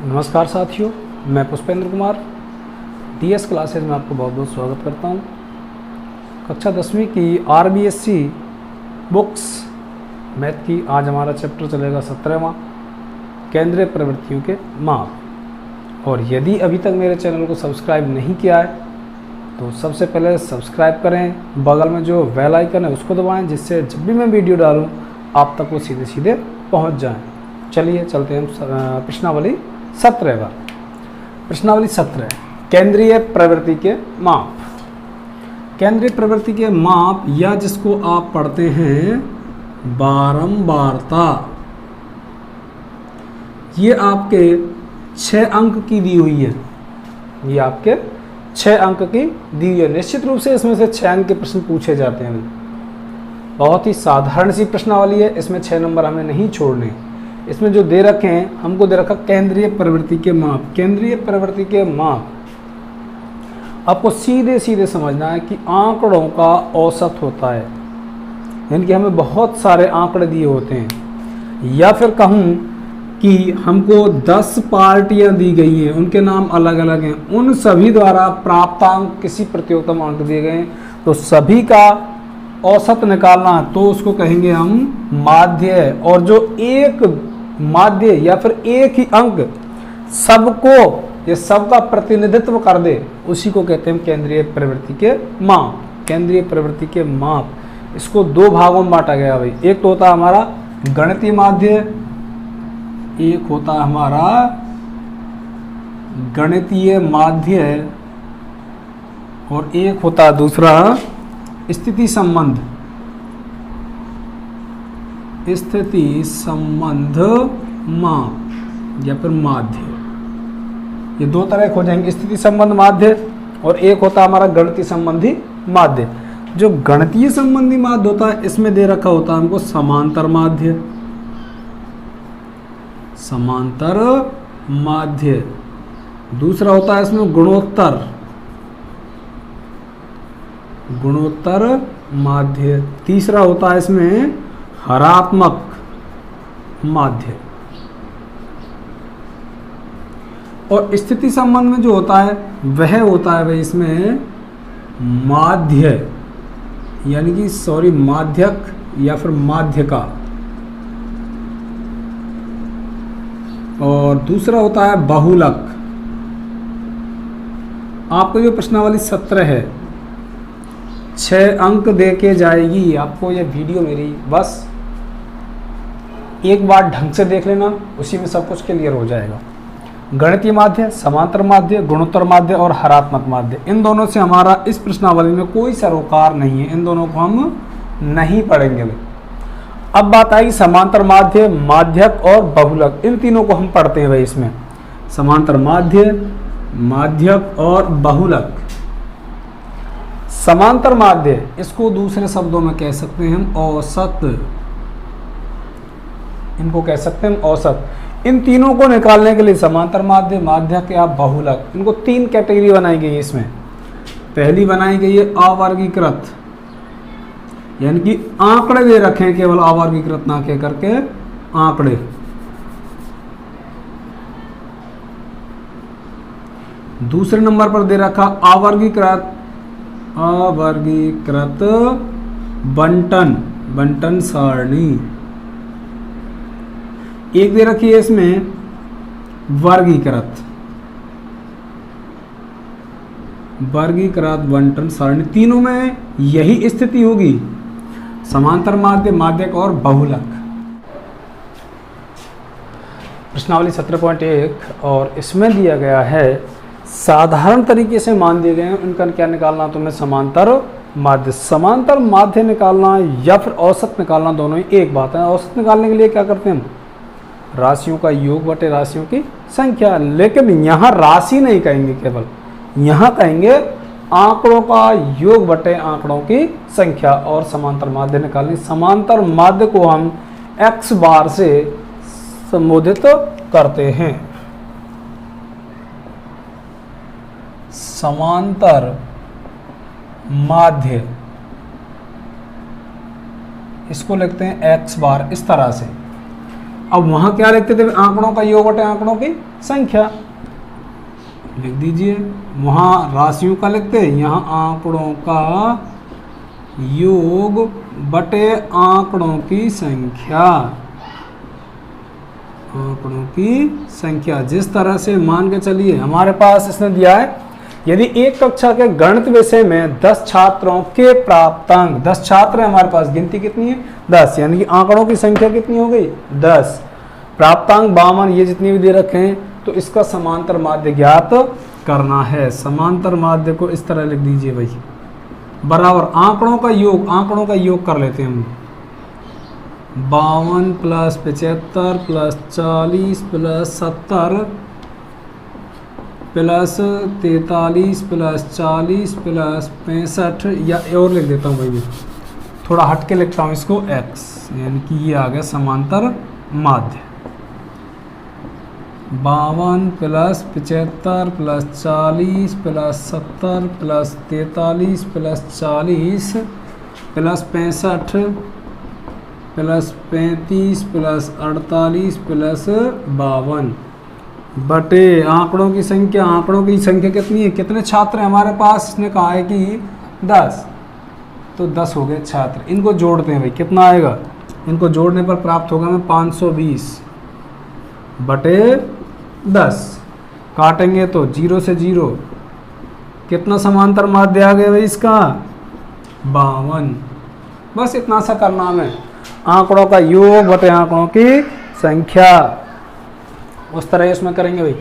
नमस्कार साथियों, मैं पुष्पेंद्र कुमार डीएस क्लासेज में आपको बहुत बहुत स्वागत करता हूं। कक्षा 10वीं की आरबीएससी बुक्स मैथ की आज हमारा चैप्टर चलेगा 17वां, केंद्रीय प्रवृत्तियों के माप। और यदि अभी तक मेरे चैनल को सब्सक्राइब नहीं किया है तो सबसे पहले सब्सक्राइब करें, बगल में जो बेल आइकन है उसको दबाएं, जिससे जब भी मैं वीडियो डालूं आप तक वो सीधे सीधे पहुंच जाएं। चलिए चलते हैं प्रश्नावली 17 बार। प्रश्नावली 17, केंद्रीय प्रवृत्ति के माप। केंद्रीय प्रवृत्ति के माप या जिसको आप पढ़ते हैं बारंबारता, ये आपके 6 अंक की दी हुई है। ये आपके 6 अंक की दी हुई है। निश्चित रूप से इसमें से 6 अंक के प्रश्न पूछे जाते हैं। बहुत ही साधारण सी प्रश्नावली है, इसमें 6 नंबर हमें नहीं छोड़ने। इसमें जो दे रखे हैं, हमको दे रखा केंद्रीय प्रवृत्ति के माप। केंद्रीय प्रवृत्ति के माप आपको सीधे सीधे समझना है कि आंकड़ों का औसत होता है, यानी कि हमें बहुत सारे आंकड़े दिए होते हैं, या फिर कहूँ कि हमको 10 पार्टियां दी गई हैं, उनके नाम अलग अलग हैं, उन सभी द्वारा प्राप्त अंक किसी प्रतियोगिता में अंक दिए गए हैं, तो सभी का औसत निकालना है तो उसको कहेंगे हम माध्य। और जो एक माध्य या फिर एक ही अंक सबको ये सबका प्रतिनिधित्व कर दे, उसी को कहते हैं केंद्रीय प्रवृत्ति के माप। केंद्रीय प्रवृत्ति के माप, इसको 2 भागों में बांटा गया भाई। एक तो होता है हमारा गणितीय माध्य, एक होता है हमारा गणितीय माध्य, और एक होता है दूसरा स्थिति संबंध। स्थिति संबंध माप या फिर माध्य, ये 2 तरह के हो जाएंगे, स्थिति संबंध माध्य, और एक होता है हमारा गणितीय संबंधी माध्य। जो गणितीय संबंधी माध्य होता है, इसमें दे रखा होता है हमको समांतर माध्य। समांतर माध्य। दूसरा होता है इसमें गुणोत्तर, गुणोत्तर माध्य। तीसरा होता है इसमें हरात्मक माध्य। और स्थिति संबंध में जो होता है वह होता है भाई इसमें माध्य, यानी कि माध्यक या फिर माध्य का। और दूसरा होता है बहुलक। आपको जो प्रश्नावली 17 है 6 अंक दे के जाएगी आपको ये वीडियो मेरी, बस एक बार ढंग से देख लेना, उसी में सब कुछ क्लियर हो जाएगा। गणितीय माध्य, समांतर माध्य, गुणोत्तर माध्य और हरात्मक माध्य, इन दोनों से हमारा इस प्रश्नावली में कोई सरोकार नहीं है, इन दोनों को हम नहीं पढ़ेंगे। अब बात आई समांतर माध्य, माध्यक और बहुलक, इन तीनों को हम पढ़ते हैं भाई इसमें। समांतर माध्य, माध्यक और बहुलक। समांतर माध्य, इसको दूसरे शब्दों में कह सकते हैं हम औसत, इनको कह सकते हैं हम औसत। इन तीनों को निकालने के लिए समांतर माध्य, माध्यक या बहुलक, इनको 3 कैटेगरी बनाई गई है इसमें। पहली बनाई गई है अवर्गीकृत, यानी कि आंकड़े दे रखे हैं, केवल अवर्गीकृत ना कह करके आंकड़े। दूसरे नंबर पर दे रखा अवर्गीकृत, अवर्गीकृत बंटन, बंटन सारणी। एक दे रखी है इसमें वर्गीकृत, वर्गीकृत बंटन सारणी। तीनों में यही स्थिति होगी, समांतर माध्य, माध्यक और बहुलक। प्रश्नावली 17.1, और इसमें दिया गया है साधारण तरीके से मान दिए गए हैं, उनका क्या निकालना, तुम्हें समांतर माध्य। समांतर माध्य निकालना या फिर औसत निकालना, दोनों ही एक बात है। औसत निकालने के लिए क्या करते हैं हम, राशियों का योग बटे राशियों की संख्या। लेकिन यहाँ राशि नहीं कहेंगे, केवल यहाँ कहेंगे आंकड़ों का योग बटे आंकड़ों की संख्या। और समांतर माध्य निकालने, समांतर माध्य को हम x बार से संबोधित करते हैं। समांतर माध्य, इसको लिखते हैं x बार, इस तरह से। अब वहां क्या लिखते थे, आंकड़ों का योग बटे आंकड़ों की संख्या लिख दीजिए। वहां राशियों का लिखते, यहाँ आंकड़ों का योग बटे आंकड़ों की संख्या, आंकड़ों की संख्या। जिस तरह से मान के चलिए हमारे पास इसने दिया है, यदि एक कक्षा के गणित विषय में 10 छात्रों के प्राप्तांक, 10 छात्र हैं हमारे पास, गिनती कितनी है 10, यानी कि आंकड़ों की संख्या कितनी हो गई 10, प्राप्तांक 52, ये जितनी भी दे रखे हैं, तो इसका समांतर माध्य ज्ञात करना है। समांतर माध्य को इस तरह लिख दीजिए भाई, बराबर आंकड़ों का योग, आंकड़ों का योग कर लेते हैं हम, 52 plus 75 plus 40 plus 70 plus 43 plus 40 plus 65, या और लिख देता हूँ भाई, थोड़ा हट के लिखता हूँ इसको x, यानी कि ये आ गया समांतर माध्य। 52 plus 75 plus 40 plus 70 plus 43 plus 40 plus 65 plus 35 plus 48 plus 52 बटे आंकड़ों की संख्या। आंकड़ों की संख्या कितनी है, कितने छात्र हैं हमारे पास, इसने कहा है कि 10, तो 10 हो गए छात्र। इनको जोड़ते हैं भाई, कितना आएगा, इनको जोड़ने पर प्राप्त होगा हमें 520 बटे 10, काटेंगे तो 0 से 0, कितना समांतर माध्य आ गया भाई इसका 52। बस इतना सा करना हमें, आंकड़ों का योग बटे आंकड़ों की संख्या, उस तरह इसमें करेंगे भाई।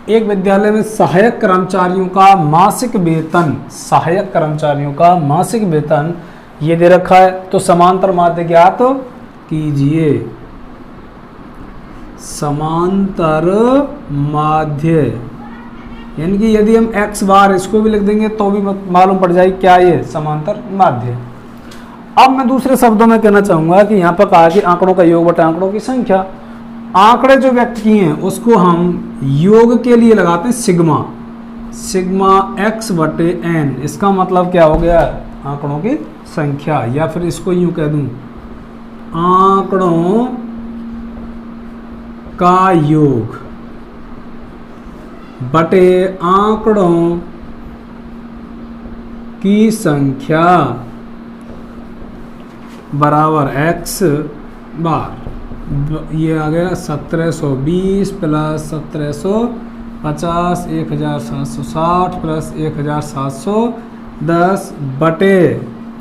एक विद्यालय में सहायक कर्मचारियों का मासिक वेतन, सहायक कर्मचारियों का मासिक वेतन ये दे रखा है, तो समांतर माध्य ज्ञात कीजिए। समांतर माध्य यानी कि यदि हम x बार इसको भी लिख देंगे तो भी मालूम पड़ जाएगी क्या ये समांतर माध्य। अब मैं दूसरे शब्दों में कहना चाहूंगा कि यहाँ पर कहा कि आंकड़ों का योग बटे आंकड़ों की संख्या, आंकड़े जो व्यक्त किए हैं उसको हम योग के लिए लगाते हैं सिग्मा, सिग्मा x बटे n, इसका मतलब क्या हो गया आंकड़ों की संख्या, या फिर इसको यूं कह दूं आंकड़ों का योग बटे आंकड़ों की संख्या बराबर x बार, ये आ गया 1720 प्लस 1750 1760 प्लस 1710 बटे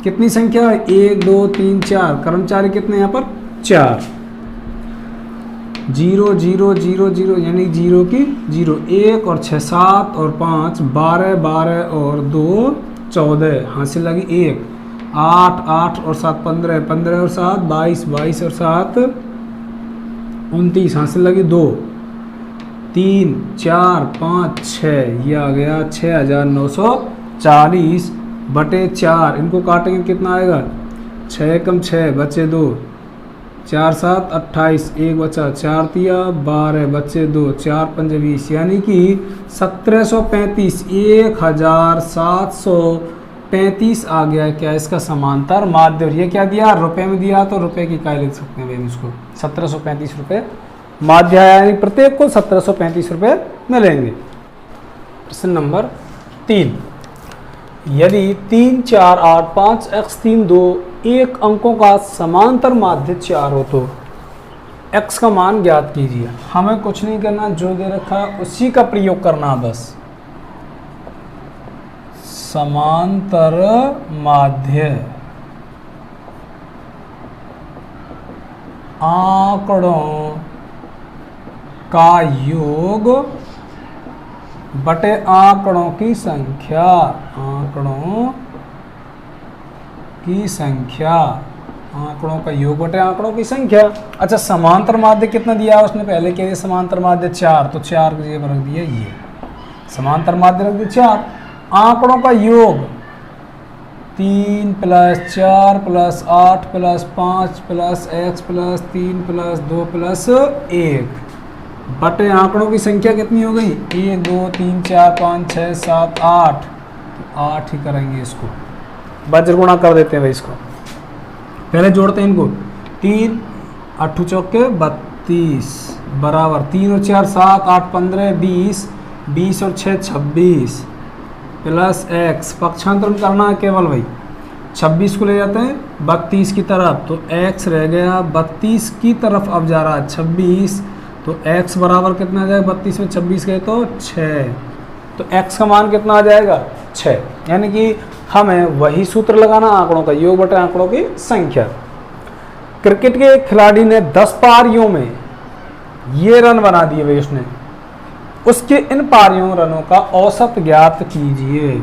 कितनी संख्या है 1 2 3 4, कर्मचारी कितने यहाँ पर 4, 0 0 0 0 यानी 0 की 0, 1 और 6 7 और 5 12 12 और 2 14, हासिल लगी 1, 8 8 और 7 15 15 और 7 22 22 और 7 29, हासिल लगी 2, 3 4 5 6, ये आ गया 6940 बटे 4, इनको काटेंगे कितना आएगा 6 कम 6 बचे 2, 4 7 28, 1 बचा 4 तिया 12 बचे 2, 4 5 20, यानी कि 1735 1735 आ गया क्या इसका समांतर माध्य। और ये क्या दिया रुपए में दिया, तो रुपए की इकाई लिख सकते हैं भाई इसको, 1735 रुपये माध्य है, यानी प्रत्येक को 1735 रुपये मिलेंगे। प्रश्न नंबर 3, यदि 3 4 8 5 x 3 2 एक अंकों का समांतर माध्य 4 हो तो x का मान ज्ञात कीजिए। हमें कुछ नहीं करना, जो दे रखा है उसी का प्रयोग करना बस। समांतर माध्य आंकड़ों का योग बटे आंकड़ों की संख्या, आंकड़ों की संख्या, आंकड़ों का योग बटे आंकड़ों की संख्या। अच्छा, समांतर माध्य कितना दिया उसने पहले कह दिया समांतर माध्य 4, तो 4 की जगह रख दिया ये समांतर माध्य रख दिया 4। आंकड़ों का योग 3 plus 4 plus 8 plus 5 plus x plus 3 plus 2 plus 1 बटे आंकड़ों की संख्या कितनी हो गई 1 2 3 4 5 6 7 8, 8 ही करेंगे इसको, वज्र गुणा कर देते हैं भाई इसको। पहले जोड़ते हैं इनको, 3 8 चौके 32 बराबर 3 और 4 7 8 15 20 20 और 6 26 प्लस x पक्षांतरण करना है केवल भाई 26 को ले जाते हैं 32 की तरफ तो x रह गया 32 की तरफ अब जा रहा है 26 तो x बराबर कितना आ जाएगा 32 में 26 गए तो 6 तो x का मान कितना आ जाएगा 6 यानी कि हमें वही सूत्र लगाना आंकड़ों का योग बटे आंकड़ों की संख्या। क्रिकेट के एक खिलाड़ी ने 10 पारियों में ये रन बना दिए भाई उसने, उसके इन पारियों रनों का औसत ज्ञात कीजिए।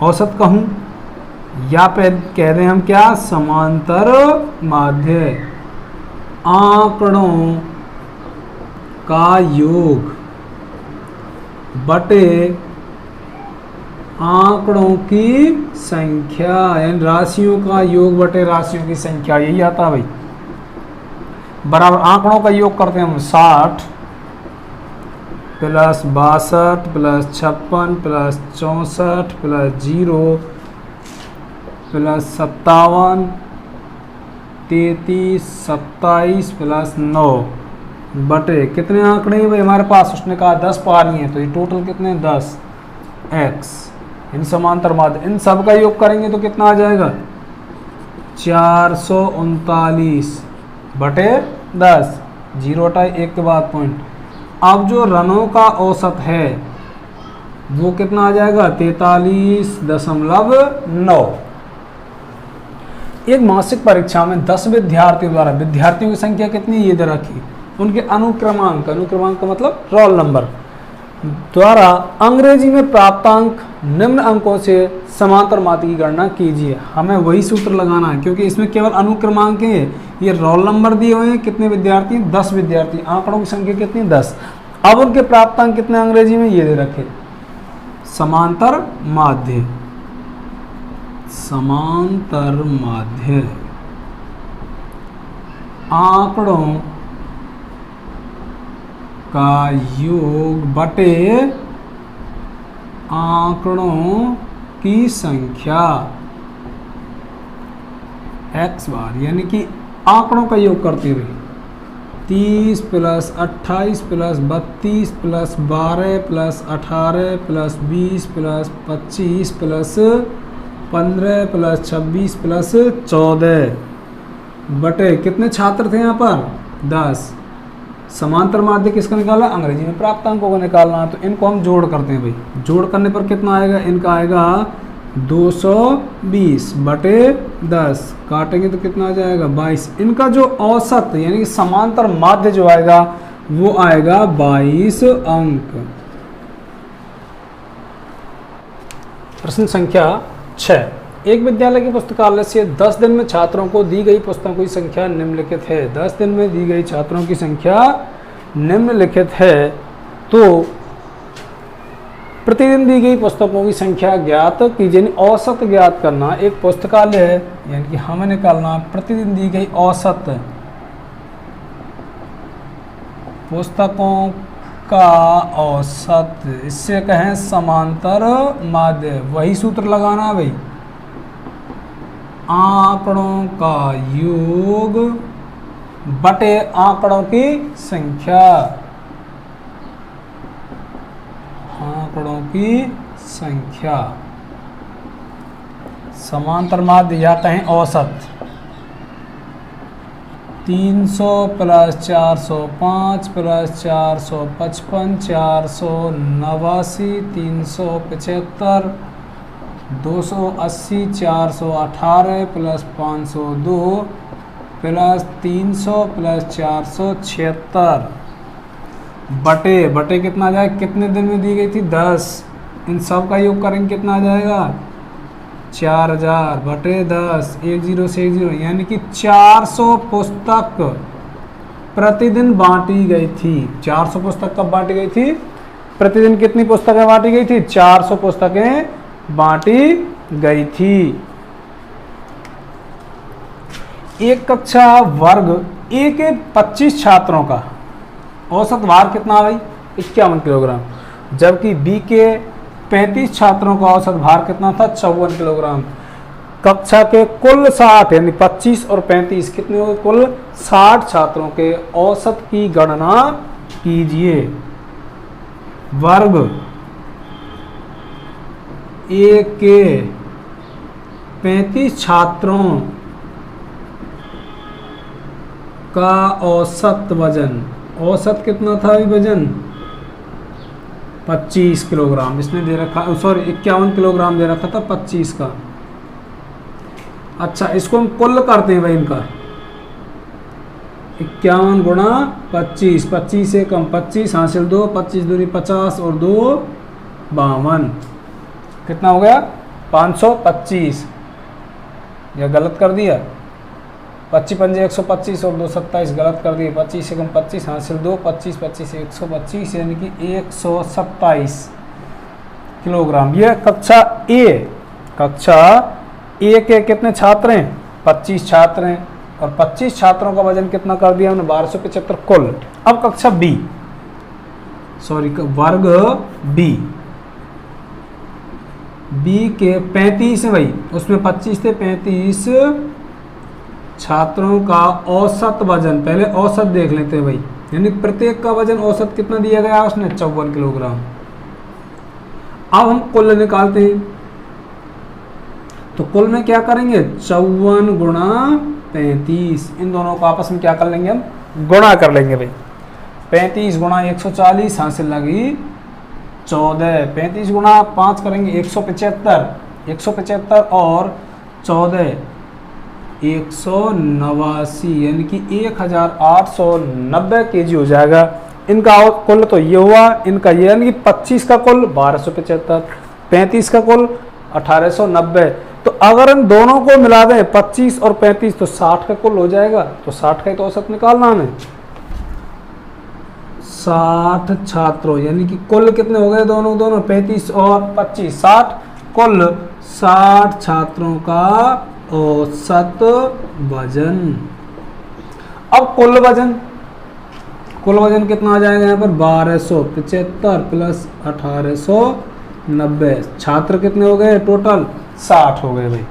औसत कहूं या पे कह दें हम क्या, समांतर माध्य आंकड़ों का योग बटे आंकड़ों की संख्या, यानी राशियों का योग बटे राशियों की संख्या, यही आता है भाई। बराबर आंकड़ों का योग करते हैं हम 60 plus 62 plus 56 plus 64 plus 0 plus 57 33 27 plus 9 बटे कितने आंकड़े हैं भाई हमारे पास, उसने कहा 10 पारी हैं तो ये टोटल कितने 10 x इन समांतर माध्य, इन सब का योग करेंगे तो कितना आ जाएगा 439 बटे 10 0 हटाए 1 के बाद पॉइंट। अब जो रनों का औसत है वो कितना आ जाएगा 43.9। एक मासिक परीक्षा में 10 विद्यार्थियों द्वारा, विद्यार्थियों की संख्या कितनी ये दे रखी, उनके अनुक्रमांक, अनुक्रमांक का मतलब रोल नंबर द्वारा अंग्रेजी में प्राप्तांक निम्न अंकों से समांतर माध्य की गणना कीजिए। हमें वही सूत्र लगाना है क्योंकि इसमें केवल अनुक्रमांक है, ये रोल नंबर दिए हुए हैं, कितने विद्यार्थी 10 विद्यार्थी, आंकड़ों की संख्या कितनी 10। अब उनके प्राप्तांक कितने अंग्रेजी में ये दे रखे, समांतर माध्य, समांतर माध्य आंकड़ों का योग बटे आंकड़ों की संख्या x बार, यानी कि आंकड़ों का योग करते हुए 30 plus 28 plus 32 plus 12 plus 18 plus 20 plus 25 plus 15 plus 26 plus 14 बटे कितने छात्र थे यहाँ पर 10। समांतर माध्य किसका निकाला, अंग्रेजी में प्राप्तांकों को निकालना, तो इनको हम जोड़ करते हैं भाई। जोड़ करने पर कितना आएगा, इनका आएगा 220 बटे 10, काटेंगे तो कितना आ जाएगा 22। इनका जो औसत यानी कि समांतर माध्य जो आएगा वो आएगा 22 अंक। प्रश्न संख्या 6, एक विद्यालय के पुस्तकालय से 10 दिन में छात्रों को दी गई पुस्तकों की संख्या निम्नलिखित है। 10 दिन में दी गई छात्रों की संख्या निम्नलिखित है, तो प्रतिदिन दी गई पुस्तकों की संख्या ज्ञात कीजिए, यानी औसत ज्ञात करना। एक पुस्तकालय है यानी कि हमें निकालना प्रतिदिन दी गई औसत पुस्तकों का औसत, इससे कहें समांतर माध्य। वही सूत्र लगाना भाई, आंकड़ों का योग बटे आंकड़ों की संख्या, आंकड़ों की संख्या, समांतर माध्य या कहें औसत। 300 plus 405 plus 455 489 375 280 418 plus 502 plus 300 plus 476 बटे बटे कितना आ जाएगा, कितने दिन में दी गई थी 10, इन सब का योग करेंगे कितना आ जाएगा 4000 बटे 10 10 से 10, यानी कि 400 पुस्तक प्रतिदिन बांटी गई थी। 400 पुस्तक कब बांटी गई थी, प्रतिदिन कितनी पुस्तकें बांटी गई थी, 400 पुस्तकें बांटी गई थी। एक कक्षा वर्ग ए के 25 छात्रों का औसत भार कितना भाई 51 किलोग्राम, जबकि बी के 35 छात्रों का औसत भार कितना था 54 किलोग्राम। कक्षा के कुल 60 यानी 25 और 35 कितने हो गए, कुल 60 छात्रों के औसत की गणना कीजिए। वर्ग ए के 35 छात्रों का औसत वजन, औसत कितना था अभी वजन, 25 किलोग्राम इसने दे रखा, सॉरी 51 किलोग्राम दे रखा था 25 का। अच्छा इसको हम कुल करते हैं भाई, इनका 51 गुणा 25, 25 से कम 25 हासिल 2, 25 दूनी 50 और 2 52, कितना हो गया 525। यह गलत कर दिया, 25 पंजे 125 और 2 27 गलत कर दिए, 25 से कम 25 हासिल 2, 25 25 से 125 यानी कि 127 किलोग्राम। यह कक्षा ए के कितने छात्र हैं, 25 छात्र हैं और 25 छात्रों का वजन कितना कर दिया हमने 1275 कुल। अब कक्षा बी, सॉरी वर्ग बी के 35 है भाई, उसमें 25 थे, 35 छात्रों का औसत वजन, पहले औसत देख लेते हैं भाई, यानी प्रत्येक का वजन औसत कितना दिया गया उसने 54 किलोग्राम। अब हम कुल निकालते हैं, तो कुल में क्या करेंगे 54 गुणा 35, इन दोनों को आपस में क्या कर लेंगे हम, गुणा कर लेंगे भाई। 35 गुणा 140 हासिल लगी 14, 35 गुणा 5 करेंगे 175, 175 और 14 189 यानी कि 1890 kg हो जाएगा। इनका कुल तो ये हुआ, इनका ये यानी कि 25 का कुल 1275, 35 का कुल 1890। तो अगर इन दोनों को मिला दें 25 और 35 तो 60 का कुल हो जाएगा। तो 60 का ही तो औसत निकालना हमें। 60 छात्रों यानी कि कुल कितने हो गए दोनों 35 और 25 60, कुल 60 छात्रों का औसत वजन। अब कुल वजन कितना आ जाएगा यहाँ पर 1275 प्लस 1890। छात्र कितने हो गए टोटल 60 हो गए भाई,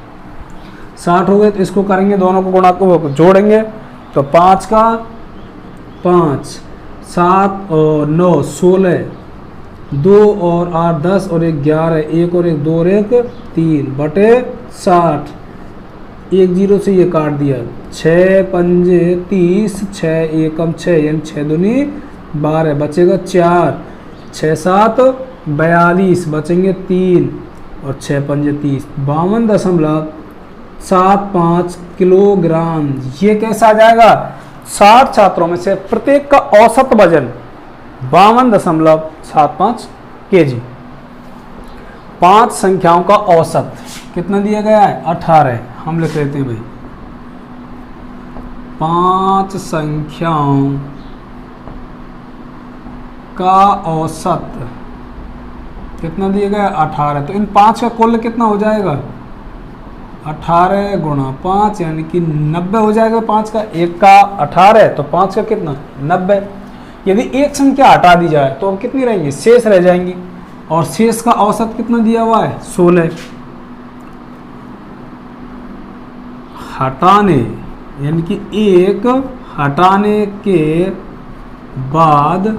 60 हो गए। तो इसको करेंगे, दोनों को गुणा को जोड़ेंगे तो 5 का 5 7 और 9 16, 2 और 8 10 और 1 11, 1 और 1 2 और 1 3 बटे 60। 1 0 से ये काट दिया, 6 पंजे 30, 6 एकम 6 यानी 6 दूनी 12, बचेगा 4, 6 7 42, बचेंगे 3 और 6 पंजे 30, 52.75 किलोग्राम। ये कैसा आ जाएगा, 60 छात्रों में से प्रत्येक का औसत वजन 52.75 kg। 5 संख्याओं का औसत कितना दिया गया है 18, हम लिख लेते हैं भाई 5 संख्याओं का औसत कितना दिया गया 18। तो इन 5 का कुल कितना हो जाएगा 18 गुणा 5 यानी कि 90 हो जाएगा। 5 का 1 का 18 तो 5 का कितना 90। यदि एक संख्या हटा दी जाए तो अब कितनी रहेंगी, शेष रह जाएंगी। और शेष का औसत कितना दिया हुआ है 16। हटाने यानी कि 1 हटाने के बाद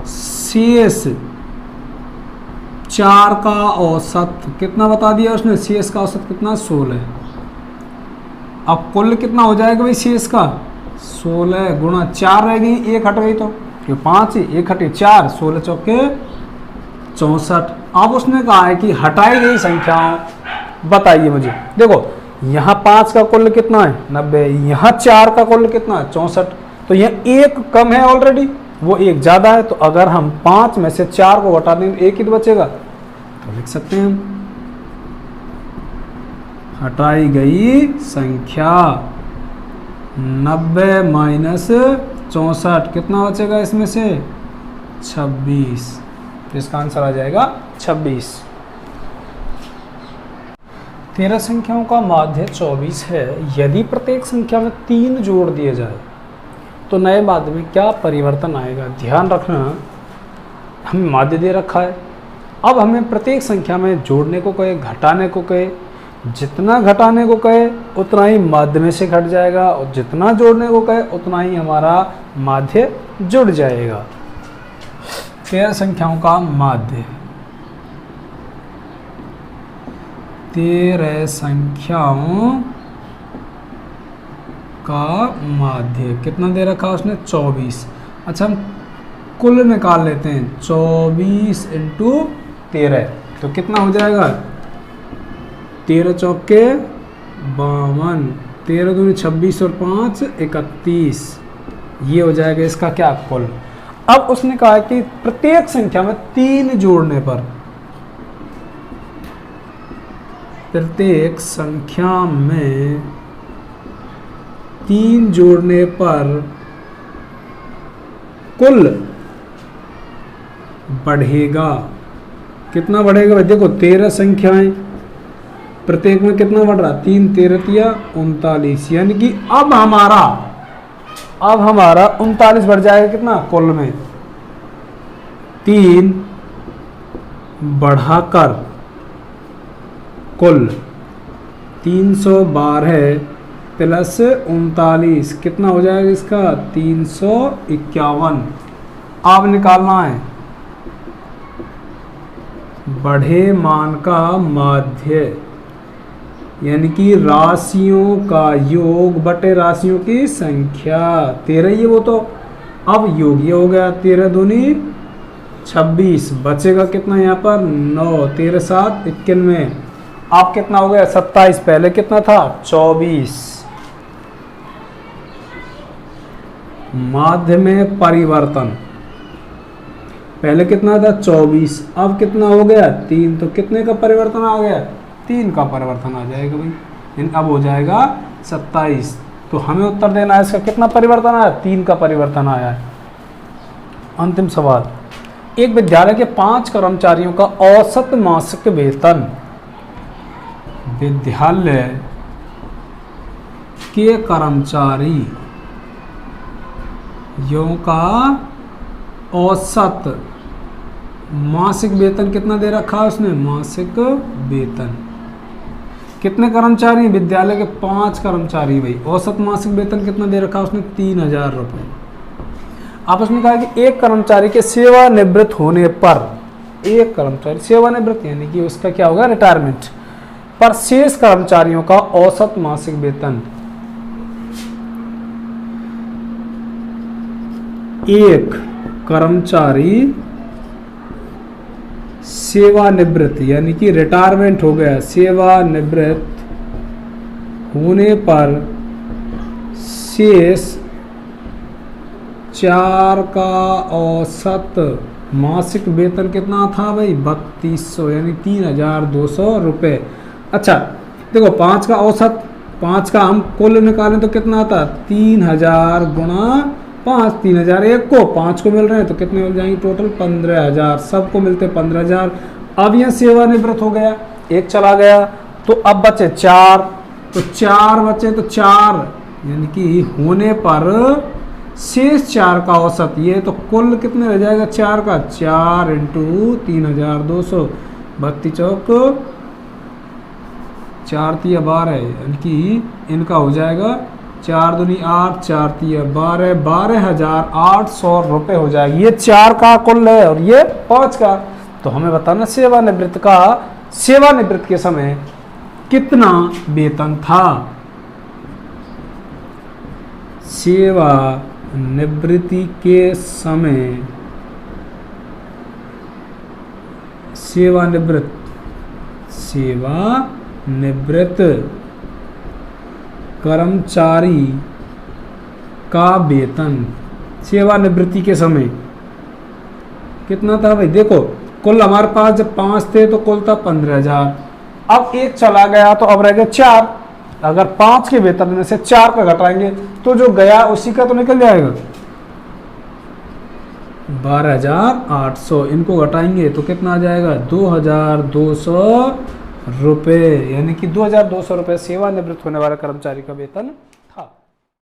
शेष 4 का औसत कितना बता दिया उसने, शेष का औसत कितना 16। अब कुल कितना हो जाएगा भाई शेष का 16 गुणा 4 रह गई, 1 हट गई तो 5, 1 हटे 4, 16 चौके 64। अब उसने कहा है कि हटाई गई संख्याओं बताइए मुझे। देखो यहाँ 5 का कुल कितना है 90, यहाँ 4 का कुल कितना है 64। तो यहाँ 1 कम है ऑलरेडी, वो 1 ज़्यादा है। तो अगर हम 5 में से 4 को हटा दें 1 ही तो बचेगा। तो लिख सकते हैं हम हटाई गई संख्या 90 माइनस 64 कितना बचेगा इसमें से 26। तो इसका आंसर आ जाएगा 26। 13 संख्याओं का माध्य 24 है। यदि प्रत्येक संख्या में 3 जोड़ दिए जाए तो नए माध्य में क्या परिवर्तन आएगा। ध्यान रखना हमें माध्य दे रखा है, अब हमें प्रत्येक संख्या में जोड़ने को कहे, घटाने को कहे जितना घटाने को कहे उतना ही माध्य में से घट जाएगा, और जितना जोड़ने को कहे उतना ही हमारा माध्य जुड़ जाएगा। 13 संख्याओं का माध्य, 13 संख्याओं का माध्य कितना दे रखा उसने? 24। अच्छा, हम कुल निकाल लेते हैं। 24 इंटू 13 तो कितना हो जाएगा? 13 चौके 52, 13 दूनी 26 और 5 31। ये हो जाएगा इसका क्या? कुल। अब उसने कहा कि प्रत्येक संख्या में 3 जोड़ने पर, प्रत्येक संख्या में 3 जोड़ने पर कुल बढ़ेगा। कितना बढ़ेगा भाई? देखो 13 संख्याएं, प्रत्येक में कितना बढ़ रहा? 3 13 39, यानी कि अब हमारा 39 बढ़ जाएगा। कितना? कुल में 3 बढ़ाकर कुल 312 प्लस 39 कितना हो जाएगा इसका? 351। अब निकालना है बढ़े मान का माध्य, यानी कि राशियों का योग बटे राशियों की संख्या। 13 ये वो, तो अब योग ये हो गया। 13 दूनी 26, बचेगा कितना यहाँ पर? 9, 13 7 91। अब कितना हो गया? 27। पहले कितना था? 24। माध्य में परिवर्तन, पहले कितना था? 24, अब कितना हो गया? 3। तो कितने का परिवर्तन आ गया? 3 का परिवर्तन आ जाएगा भाई। अब हो जाएगा 27। तो हमें उत्तर देना है इसका कितना परिवर्तन आया? 3 का परिवर्तन आया है। अंतिम सवाल, एक विद्यालय के 5 कर्मचारियों का औसत मासिक वेतन, विद्यालय के कर्मचारियों का औसत मासिक वेतन कितना दे रखा है उसने? मासिक वेतन कितने कर्मचारी? विद्यालय के 5 कर्मचारी भाई। औसत मासिक वेतन कितना दे रखा है उसने? 3000 रुपये। आप उसने कहा कि एक कर्मचारी के सेवानिवृत्त होने पर, एक कर्मचारी सेवानिवृत्त यानी कि उसका क्या होगा? रिटायरमेंट पर शेष कर्मचारियों का औसत मासिक वेतन, एक कर्मचारी सेवानिवृत्त यानी कि रिटायरमेंट हो गया, सेवानिवृत्त होने पर शेष 4 का औसत मासिक वेतन कितना था भाई? 3200 यानी 3200 रुपये। अच्छा देखो 5 का औसत, 5 का हम कुल निकालें तो कितना आता? 3000 गुणा 5, 3000 एक को 5 को मिल रहे हैं तो कितने मिल जाएंगे टोटल? 15000। सबको मिलते 15000। अब यह सेवानिवृत्त हो गया, एक चला गया, तो अब बचे 4, तो 4 बचे, तो 4 यानी कि होने पर शेष 4 का औसत, ये तो कुल कितने रह जाएगा? 4 का 4 इंटू 3200, 32 चौक 4 तिया 12, यानी कि इनका हो जाएगा 4 दूनी 8, 4 तिया 12, 12800 रुपये हो जाएगा। ये 4 का कुल है और ये 5 का। तो हमें बताना सेवानिवृत्त का, सेवानिवृत्त के समय कितना वेतन था? सेवानिवृत्ति के समय सेवानिवृत्त कर्मचारी का वेतन सेवानिवृत्ति के समय कितना था भाई? देखो कुल हमारे पास जब 5 थे तो कुल था 15000। अब एक चला गया तो अब रह गए 4। अगर 5 के वेतन में से 4 का घटाएंगे तो जो गया उसी का तो निकल जाएगा। 12800 इनको घटाएंगे तो कितना आ जाएगा? 2200 रुपये, यानी कि 2200 रुपये सेवानिवृत्त होने वाले कर्मचारी का वेतन